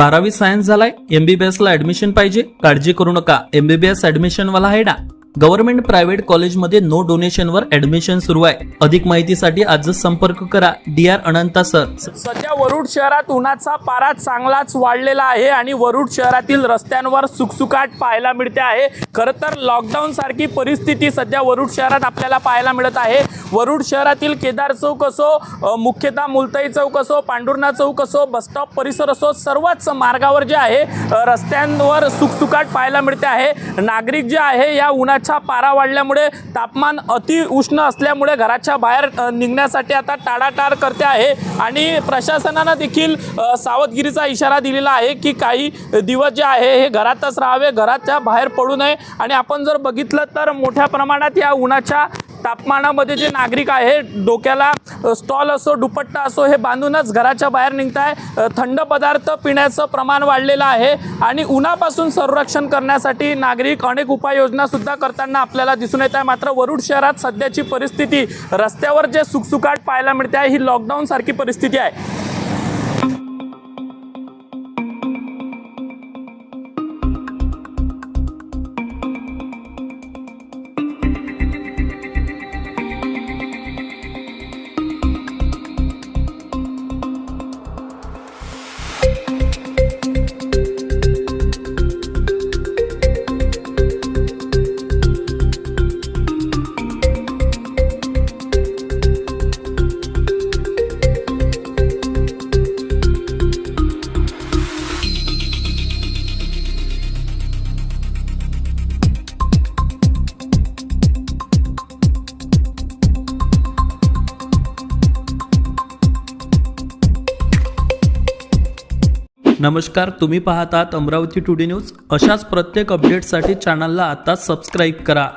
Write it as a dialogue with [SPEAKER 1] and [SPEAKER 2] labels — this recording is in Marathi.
[SPEAKER 1] 12वी सायन्स झालाय, MBBS ला ऍडमिशन पाहिजे? काळजी करू नका, MBBS ऍडमिशन वाला आहे ना. गव्हर्नमेंट प्रायव्हेट कॉलेजमध्ये नो डोनेशनवर ऍडमिशन सुरू आहे. अधिक माहितीसाठी आजच संपर्क करा DR अनंता सर.
[SPEAKER 2] सध्या वरुड शहरात उन्हाचा पारा चांगलाच वाढलेला आहे आणि वरुड शहरातील रस्त्यांवर सुकसुकाट पाहायला मिळते आहे. खरं तर लॉकडाऊन सारखी परिस्थिती सध्या वरुड शहरात आपल्याला पाहायला मिळत आहे. वरुड शहरातील केदार चौक असो, मुख्यतः मुलताई चौक असो, पांडुर्णा चौक असो, बसस्टॉप परिसर असो, सर्वच मार्गावर जे आहे रस्त्यांवर सुकसुकाट पाहायला मिळते आहे. नागरिक जे आहे या उन्हाचा पारा वाढल्यामुळे, तापमान अति उष्ण असल्यामुळे घराच्या बाहेर निघण्यासाठी आता टाळाटाळ करते आहे आणि प्रशासनाने देखील सावधगिरीचा इशारा दिलेला आहे की काही दिवस जे आहे हे घरातच राहावे, घराच्या बाहेर पडू नये. आणि आपण जर बघितलं तर मोठ्या प्रमाणात या उन्हाच्या तापमानामध्ये जे नागरिक आहे डोक्याला स्टॉल असो, दुपट्टा असो हे बांधूनच घराच्या बाहेर निघताय. थंड पदार्थ पिण्याचं प्रमाण वाढलेलं आहे आणि उन्हापासून संरक्षण करण्यासाठी नागरिक अनेक उपाययोजना सुद्धा करताना आपल्याला दिसून येत आहे. मात्र वरुड शहरात सध्याची परिस्थिती, रस्त्यावर जे सुकसुकाट पाहायला मिळते आहे ही लॉकडाऊन सारखी परिस्थिती आहे.
[SPEAKER 1] नमस्कार, तुम्ही पाहतात अमरावती टुडे न्यूज. अशाच प्रत्येक अपडेटसाठी चॅनलला आता सबस्क्राईब करा.